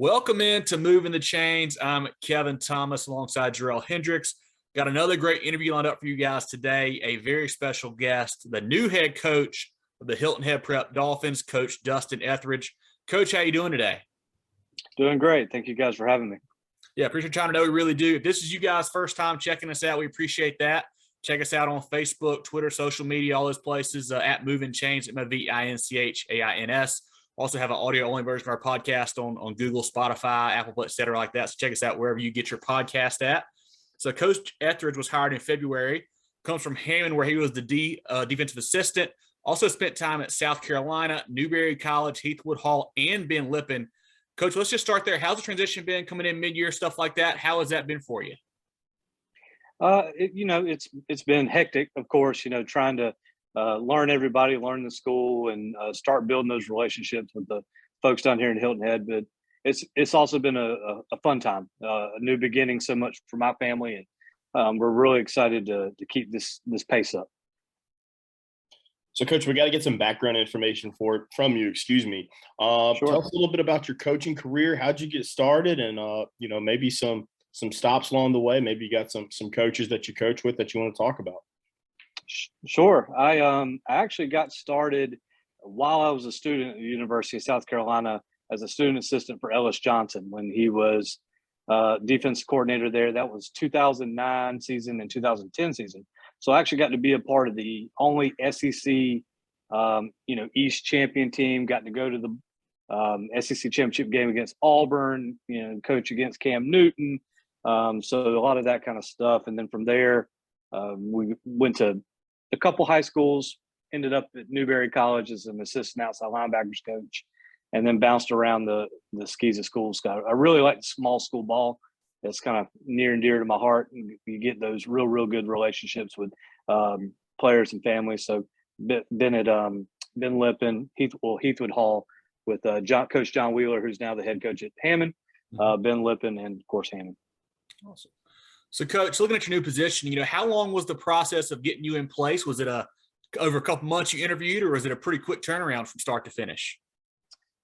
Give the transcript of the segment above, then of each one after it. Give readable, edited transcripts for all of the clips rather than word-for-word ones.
Welcome in to Moving the Chains. I'm Kevin Thomas alongside Jerel Hendricks. Got another great interview lined up for you guys today. A very special guest, the new head coach of the Hilton Head Prep Dolphins, Coach Dustin Etheridge. Coach, how you doing today? Doing great. Thank you guys for having me. Yeah, appreciate your time today. We really do. If this is you guys' first time checking us out, we appreciate that. Check us out on Facebook, Twitter, social media, all those places at Movin Chains, MOVINCHAINS. Also have an audio-only version of our podcast on Google, Spotify, Apple, et cetera, like that. So check us out wherever you get your podcast at. So Coach Etheridge was hired in February. Comes from Hammond, where he was the defensive assistant. Also spent time at South Carolina, Newberry College, Heathwood Hall, and Ben Lippen. Coach, let's just start there. How's the transition been coming in mid-year, stuff like that? How has that been for you? It's been hectic, of course, trying to learn everybody, learn the school, and start building those relationships with the folks down here in Hilton Head. But it's also been a fun time, a new beginning so much for my family, and we're really excited to keep this pace up. So, Coach, we got to get some background information from you. Excuse me. Sure. Tell us a little bit about your coaching career. How'd you get started, and maybe some stops along the way. Maybe you got some coaches that you coach with that you want to talk about. Sure. I actually got started while I was a student at the University of South Carolina as a student assistant for Ellis Johnson when he was defense coordinator there. That was 2009 season and 2010 season. So I actually got to be a part of the only SEC, East champion team. Got to go to the SEC championship game against Auburn. Coach against Cam Newton. So a lot of that kind of stuff. And then from there, we went to a couple high schools, ended up at Newberry College as an assistant outside linebackers coach, and then bounced around the schools. I really like the small school ball. It's kind of near and dear to my heart. You get those real good relationships with players and families. So been at Ben Lippen, Heathwood Hall with Coach John Wheeler, who's now the head coach at Hammond, Ben Lippen, and of course Hammond. Awesome. So, Coach, looking at your new position, how long was the process of getting you in place? Was it over a couple months you interviewed, or was it a pretty quick turnaround from start to finish?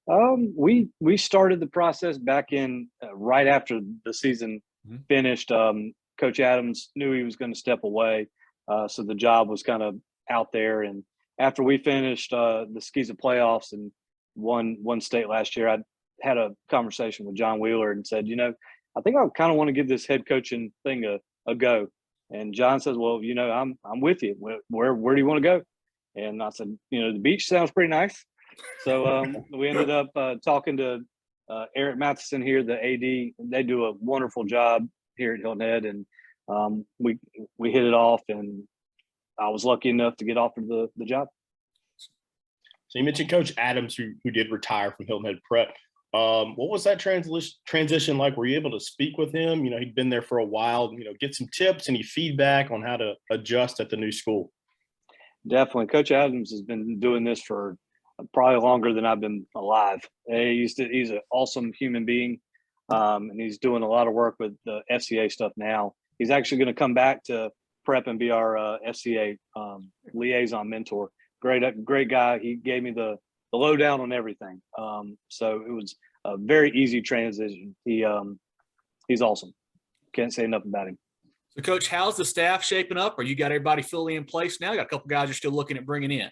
We started the process back in right after the season finished. Coach Adams knew he was going to step away, so the job was kind of out there. And after we finished the schsfb playoffs and won state last year, I had a conversation with John Wheeler and said, I think I kind of want to give this head coaching thing a go. And John says, well, I'm with you. Where do you want to go? And I said, the beach sounds pretty nice. So we ended up talking to Eric Matheson here, the AD. They do a wonderful job here at Hilton Head, and we hit it off, and I was lucky enough to get offered the job. So you mentioned Coach Adams, who did retire from Hilton Head Prep. What was that transition like? Were you able to speak with him? He'd been there for a while, get some tips, any feedback on how to adjust at the new school? Definitely. Coach Adams has been doing this for probably longer than I've been alive. He's an awesome human being, and he's doing a lot of work with the FCA stuff now. He's actually going to come back to prep and be our FCA liaison mentor. Great guy. He gave me the lowdown on everything. So it was a very easy transition. He's awesome. Can't say enough about him. So, Coach, how's the staff shaping up? Are you got everybody fully in place now? You got a couple guys you're still looking at bringing in.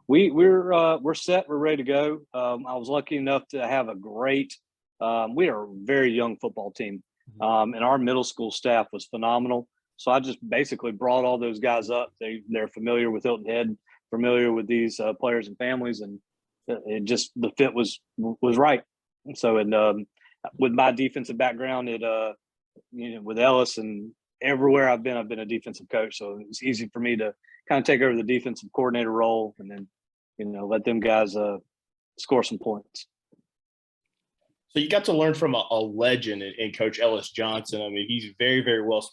We're set. We're ready to go. I was lucky enough to have a great. We are a very young football team, and our middle school staff was phenomenal. So I just basically brought all those guys up. They're familiar with Hilton Head, familiar with these players and families, and it just the fit was right. So with my defensive background, with Ellis and everywhere I've been a defensive coach. So it's easy for me to kind of take over the defensive coordinator role and then, let them guys score some points. So you got to learn from a legend in Coach Ellis Johnson. I mean, he's very, very well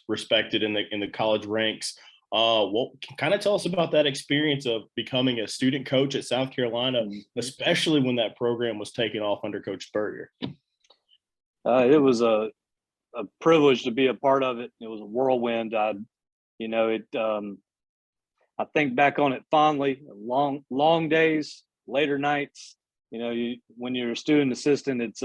respected in the college ranks. Kind of tell us about that experience of becoming a student coach at South Carolina, especially when that program was taking off under Coach Spurrier. It was a privilege to be a part of it. It was a whirlwind. I think back on it fondly. Long days, later nights. When you're a student assistant, it's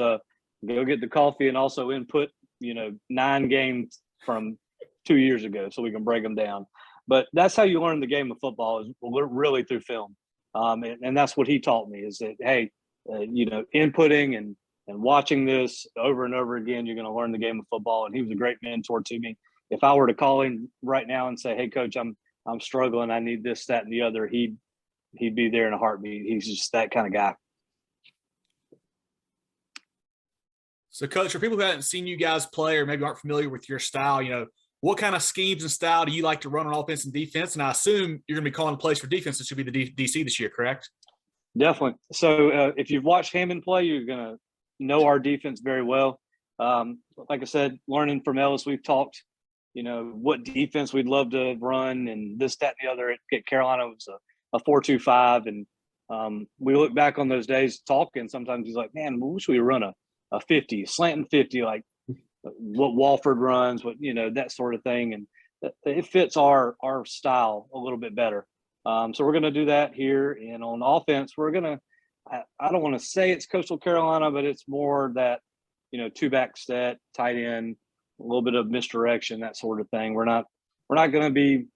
go get the coffee and also input, 9 games from 2 years ago so we can break them down. But that's how you learn the game of football, is really through film. And that's what he taught me, is that, hey, inputting and watching this over and over again, you're going to learn the game of football. And he was a great mentor to me. If I were to call him right now and say, hey, coach, I'm struggling, I need this, that, and the other, he'd be there in a heartbeat. He's just that kind of guy. So, Coach, for people who haven't seen you guys play or maybe aren't familiar with your style, what kind of schemes and style do you like to run on offense and defense? And I assume you're going to be calling plays for defense. It should be the DC this year, correct? Definitely. So if you've watched Hammond play, you're going to know our defense very well. Like I said, learning from Ellis, we've talked, what defense we'd love to run and this, that, and the other. At Carolina, it was a 4-2-5. And we look back on those days talking. Sometimes he's like, man, we wish we run a 50, slanting 50, like what Walford runs, that sort of thing. And it fits our style a little bit better. So we're going to do that here. And on offense, we're going to, I don't want to say it's Coastal Carolina, but it's more that, 2-back set, tight end, a little bit of misdirection, that sort of thing. We're not going to be,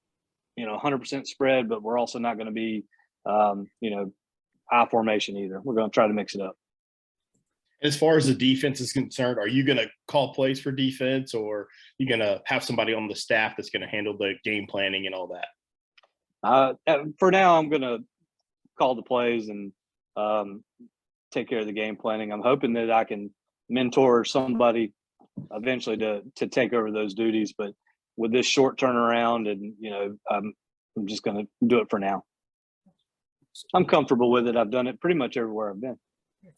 100% spread, but we're also not going to be, I formation either. We're going to try to mix it up. As far as the defense is concerned, are you going to call plays for defense, or are you going to have somebody on the staff that's going to handle the game planning and all that? For now, I'm going to call the plays and take care of the game planning. I'm hoping that I can mentor somebody eventually to take over those duties. But with this short turnaround, and I'm just going to do it for now. I'm comfortable with it. I've done it pretty much everywhere I've been.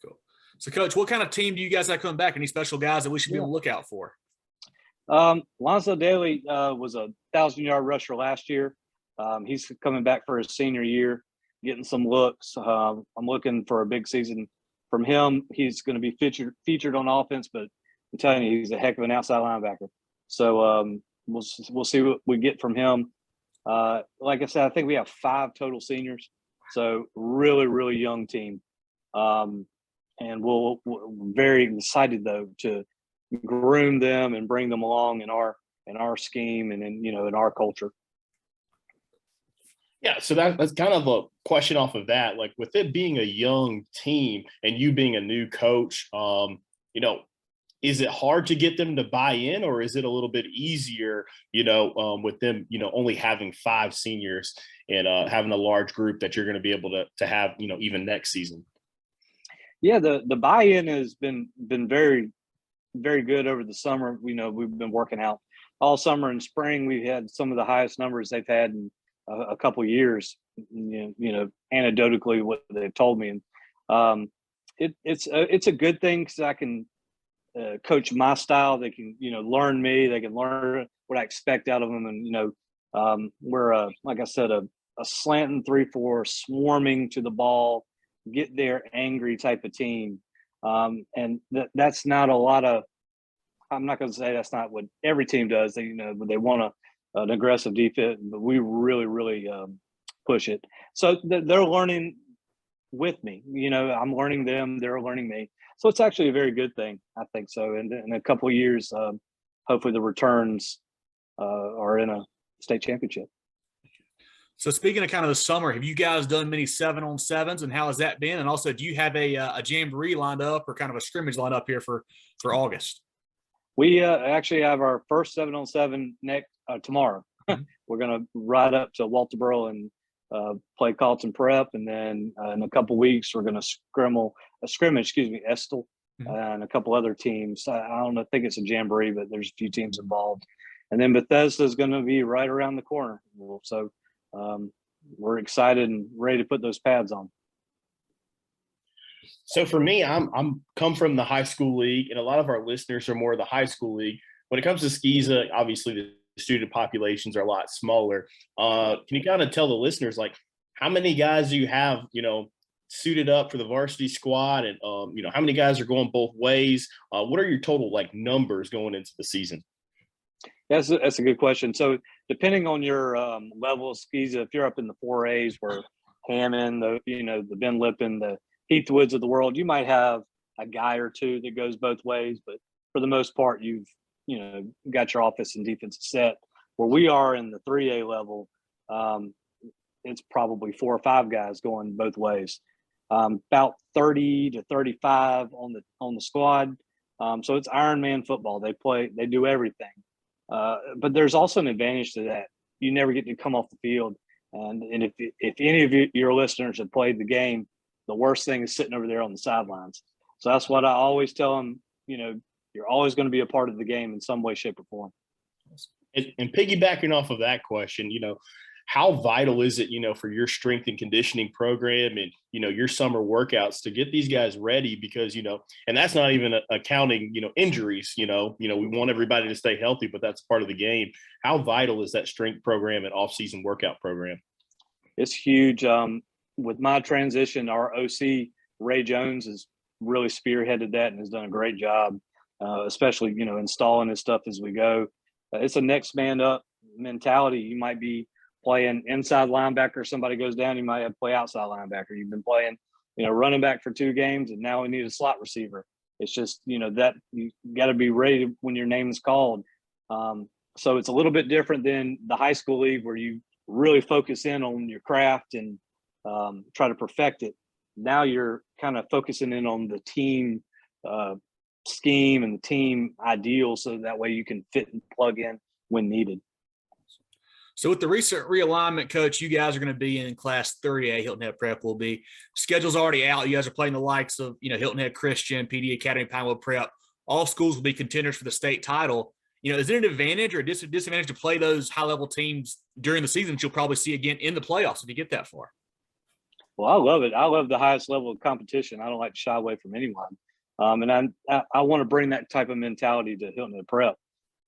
Cool. So, Coach, what kind of team do you guys have coming back? Any special guys that we should be on the lookout for? Lonzo Daly was a 1,000-yard rusher last year. He's coming back for his senior year, getting some looks. I'm looking for a big season from him. He's going to be featured on offense, but I'm telling you, he's a heck of an outside linebacker. So we'll see what we get from him. Like I said, I think we have 5 total seniors, so really, really young team. And we're very excited, though, to groom them and bring them along in our scheme and in our culture. Yeah, so that's kind of a question off of that. Like, with it being a young team and you being a new coach, is it hard to get them to buy in, or is it a little bit easier, with them, only having 5 seniors and having a large group that you're going to be able to have, even next season? Yeah, the buy-in has been very, very good over the summer. We've been working out all summer and spring. We've had some of the highest numbers they've had in a couple of years, anecdotally what they've told me. And it's a good thing, because I can coach my style. They can, learn me. They can learn what I expect out of them. And, we're, like I said, a slanting 3-4, swarming to the ball, get there angry type of team. And that's not a lot of, I'm not going to say that's not what every team does. They, they want an aggressive defense, but we really, really push it. So they're learning with me. I'm learning them, they're learning me. So it's actually a very good thing, I think so. And in a couple of years, hopefully the returns are in a state championship. So, speaking of kind of the summer, have you guys done many 7-on-7s, and how has that been? And also, do you have a jamboree lined up, or kind of a scrimmage lined up here for August? We actually have our first 7-on-7 tomorrow. Mm-hmm. We're going to ride up to Walterboro and play Carlton Prep, and then in a couple weeks we're going to scrimmage, Estill, mm-hmm. And a couple other teams. I don't know, I think it's a jamboree, but there's a few teams involved. And then Bethesda is going to be right around the corner. So we're excited and ready to put those pads on. So for me, I'm come from the high school league, and a lot of our listeners are more of the high school league. When it comes to SCSA, obviously the student populations are a lot smaller. Can you kind of tell the listeners, like, how many guys do you have, suited up for the varsity squad, and how many guys are going both ways? What are your total numbers going into the season? That's a good question. So depending on your level of SCSA, if you're up in the 4As where Hammond, the Ben Lippin, the Heathwoods of the world, you might have a guy or two that goes both ways, but for the most part, you've got your offense and defense set. Where we are in the 3A level, it's probably 4 or 5 guys going both ways. About 30 to 35 on the squad. So it's Ironman football. They do everything. But there's also an advantage to that. You never get to come off the field. And if any of your listeners have played the game, the worst thing is sitting over there on the sidelines. So that's what I always tell them. You're always going to be a part of the game in some way, shape, or form. And piggybacking off of that question, how vital is it, for your strength and conditioning program and, your summer workouts to get these guys ready? Because, and that's not even accounting, injuries, we want everybody to stay healthy, but that's part of the game. How vital is that strength program and off-season workout program? It's huge. With my transition, our OC, Ray Jones, has really spearheaded that and has done a great job, especially, installing his stuff as we go. It's a next man up mentality. You might be playing inside linebacker, somebody goes down, you might have to play outside linebacker. You've been playing, running back for 2 games, and now we need a slot receiver. It's just, that you got to be ready when your name is called. So it's a little bit different than the high school league where you really focus in on your craft and try to perfect it. Now you're kind of focusing in on the team scheme and the team ideal, so that way you can fit and plug in when needed. So with the recent realignment, Coach, you guys are going to be in Class 3A. Hilton Head Prep will be. Schedule's already out. You guys are playing the likes of, Hilton Head Christian, PD Academy, Pinewood Prep. All schools will be contenders for the state title. Is it an advantage or a disadvantage to play those high-level teams during the season that you'll probably see again in the playoffs if you get that far? Well, I love it. I love the highest level of competition. I don't like to shy away from anyone. And I want to bring that type of mentality to Hilton Head Prep.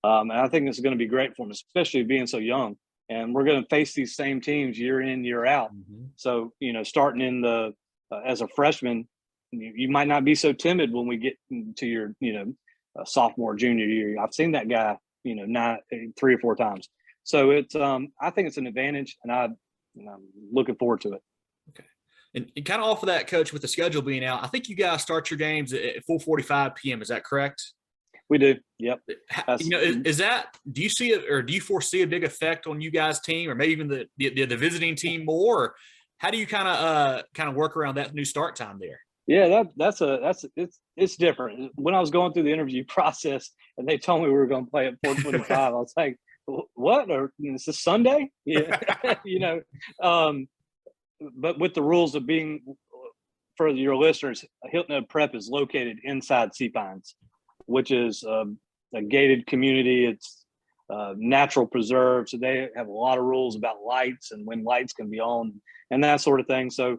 And I think this is going to be great for them, especially being so young. And we're going to face these same teams year in, year out. Mm-hmm. So, starting in as a freshman, you might not be so timid when we get to your, sophomore, junior year. I've seen that guy, 3 or 4 times. So it's, I think it's an advantage, and I'm looking forward to it. Okay. And kind of off of that, Coach, with the schedule being out, I think you guys start your games at 4:45 p.m. Is that correct? We do. Yep. Is that, do you see it, or do you foresee a big effect on you guys' team, or maybe even the visiting team more? Or how do you kind of work around that new start time there? Yeah, it's different. When I was going through the interview process and they told me we were going to play at 4:25, I was like, what? Or is this Sunday? Yeah. But with the rules of being, for your listeners, Hilton Head Prep is located inside Sea Pines, which is a gated community. It's natural preserve. So they have a lot of rules about lights and when lights can be on and that sort of thing. So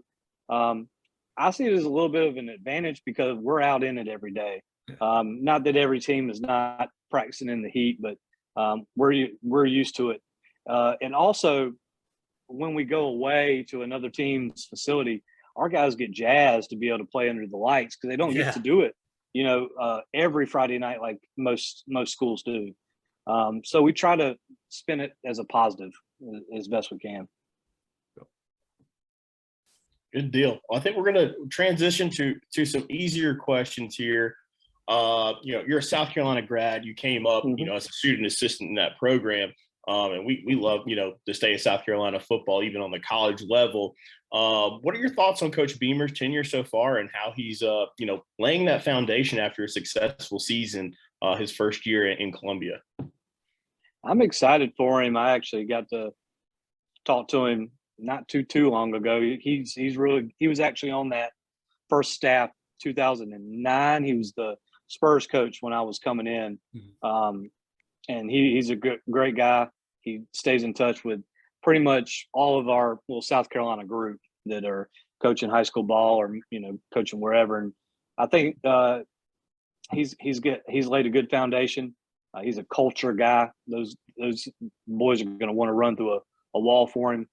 I see it as a little bit of an advantage because we're out in it every day. Not that every team is not practicing in the heat, but we're used to it. And also, when we go away to another team's facility, our guys get jazzed to be able to play under the lights because they don't get to do it, every Friday night like most schools do. So we try to spin it as a positive as best we can. Good deal. Well, I think we're going to transition to some easier questions here. You're a South Carolina grad. You came up, as a student assistant in that program. And we love, the state of South Carolina football, even on the college level. What are your thoughts on Coach Beamer's tenure so far and how he's, laying that foundation after a successful season, his first year in Columbia? I'm excited for him. I actually got to talk to him not too long ago. He was actually on that first staff 2009. He was the Spurs coach when I was coming in. And he's a great guy. He stays in touch with pretty much all of our little South Carolina group that are coaching high school ball or, coaching wherever. And I think he's laid a good foundation. He's a culture guy. Those boys are going to want to run through a wall for him.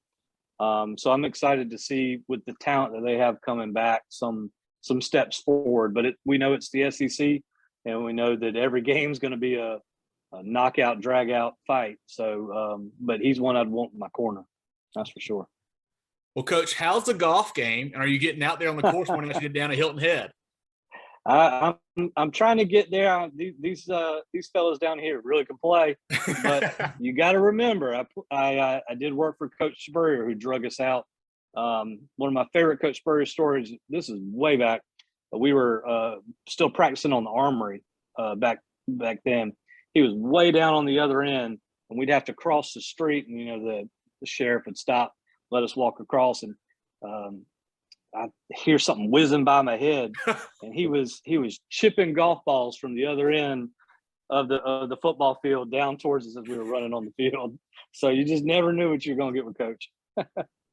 So I'm excited to see with the talent that they have coming back some steps forward. But we know it's the SEC, and we know that every game is going to be a knockout, drag out fight. So, but he's one I'd want in my corner. That's for sure. Well, Coach, how's the golf game? And are you getting out there on the course when you get down to Hilton Head? I'm trying to get there. These fellas down here really can play, but you got to remember, I did work for Coach Spurrier, who drug us out. One of my favorite Coach Spurrier stories. This is way back. We were still practicing on the Armory back then. He was way down on the other end, and we'd have to cross the street, and the sheriff would stop, let us walk across, and I hear something whizzing by my head, and he was chipping golf balls from the other end of the football field down towards us as we were running on the field. So you just never knew what you were going to get with Coach.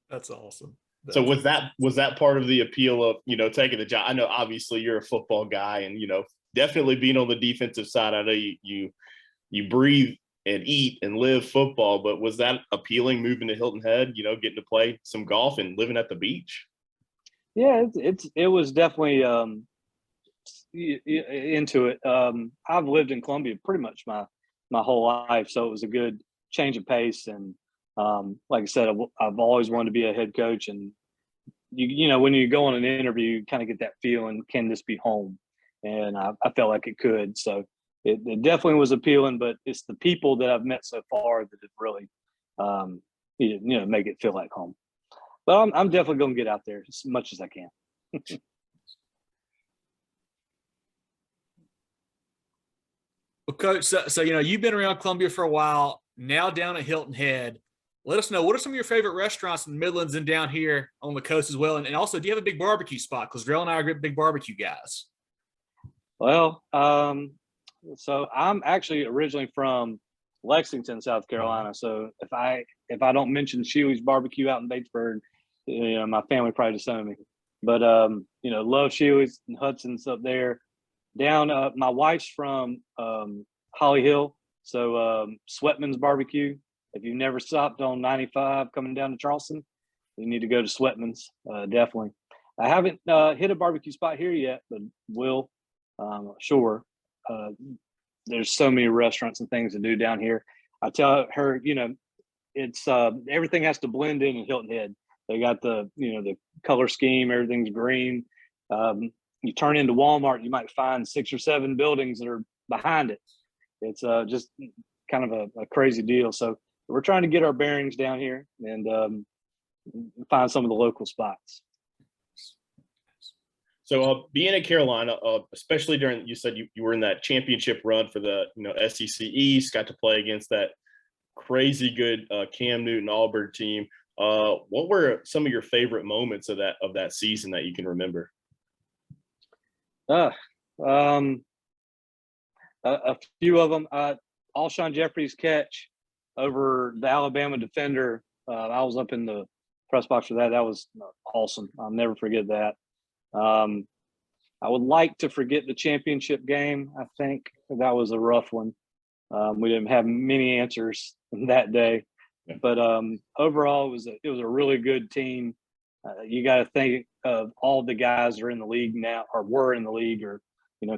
That's awesome. So was that part of the appeal of taking the job? I know obviously you're a football guy, and definitely being on the defensive side. I know you breathe and eat and live football, but was that appealing, moving to Hilton Head, getting to play some golf and living at the beach? Yeah, it was definitely into it. I've lived in Columbia pretty much my whole life, so it was a good change of pace. And like I said, I've always wanted to be a head coach. And when you go on an interview, you kind of get that feeling, can this be home? And I felt like it could. So it definitely was appealing, but it's the people that I've met so far that have really make it feel like home. But I'm definitely going to get out there as much as I can. Well, Coach, so you've been around Columbia for a while, now down at Hilton Head. Let us know, what are some of your favorite restaurants in the Midlands and down here on the coast as well? And also, do you have a big barbecue spot? Because Jerel and I are big barbecue guys. Well, so I'm actually originally from Lexington, South Carolina. So if I don't mention Sheely's Barbecue out in Batesburg, my family probably disown me. But love Sheely's and Hudson's up there. Down, my wife's from Holly Hill, so Sweatman's Barbecue. If you've never stopped on 95 coming down to Charleston, you need to go to Sweatman's. Definitely. I haven't hit a barbecue spot here yet, but will. Sure. There's so many restaurants and things to do down here. I tell her, it's everything has to blend in Hilton Head. They got the color scheme, everything's green. You turn into Walmart, you might find 6 or 7 buildings that are behind it. It's just kind of a crazy deal. So we're trying to get our bearings down here and find some of the local spots. So being in Carolina, especially during, you said you were in that championship run for the SEC East, got to play against that crazy good Cam Newton Auburn team. What were some of your favorite moments of that season that you can remember? A few of them. Alshon Jeffrey's catch over the Alabama defender. I was up in the press box for that. That was awesome. I'll never forget that. I would like to forget the championship game. I think that was a rough one. We didn't have many answers that day, but overall it was a really good team. You got to think of all the guys that are in the league now, or were in the league, or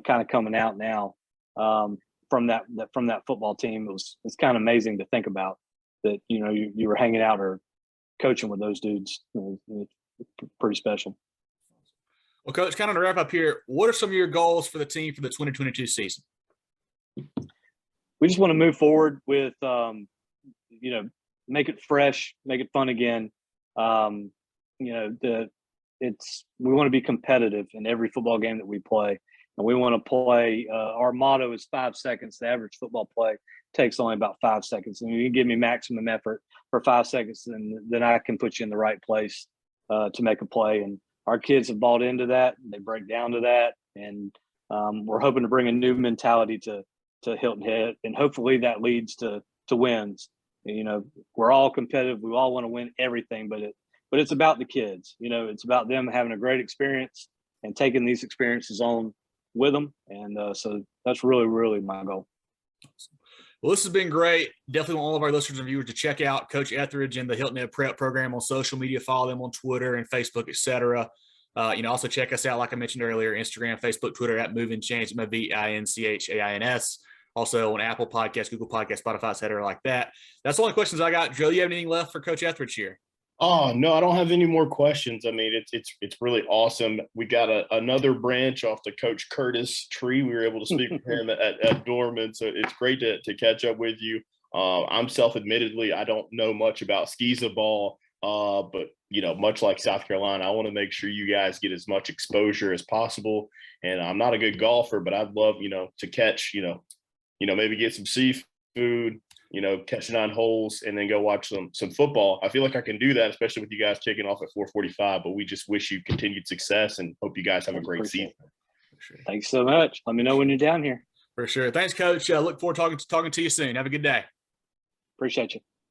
kind of coming out now from that football team. It's kind of amazing to think about that. You were hanging out or coaching with those dudes. It's pretty special. Well, Coach, kind of to wrap up here, what are some of your goals for the team for the 2022 season? We just want to move forward with, make it fresh, make it fun again. We want to be competitive in every football game that we play, and we want to play. Our motto is 5 seconds. The average football play takes only about 5 seconds, and you can give me maximum effort for 5 seconds, then I can put you in the right place to make a play. And our kids have bought into that. They break down to that, and we're hoping to bring a new mentality to Hilton Head, and hopefully that leads to wins. We're all competitive. We all want to win everything, but it's about the kids. It's about them having a great experience and taking these experiences on with them, and so that's really, really my goal. Awesome. Well, this has been great. Definitely want all of our listeners and viewers to check out Coach Etheridge and the Hilton Head Prep program on social media. Follow them on Twitter and Facebook, etc. Also check us out, like I mentioned earlier, Instagram, Facebook, Twitter at Movin Chains, MovinChains. Also on Apple Podcasts, Google Podcasts, Spotify, etc. like that. That's the only questions I got. Joe, you have anything left for Coach Etheridge here? Oh no, I don't have any more questions. I mean, it's really awesome. We got another branch off the Coach Curtis tree. We were able to speak with him at Dorman, so it's great to catch up with you. I'm self-admittedly, I don't know much about schsfb, but much like South Carolina, I want to make sure you guys get as much exposure as possible. And I'm not a good golfer, but I'd love to catch maybe get some seafood, catch 9 holes and then go watch some football. I feel like I can do that, especially with you guys kicking off at 4:45. But we just wish you continued success and hope you guys have a great season. Sure. Thanks so much. Let me know when you're down here. For sure. Thanks, Coach. Look forward to talking to you soon. Have a good day. Appreciate you.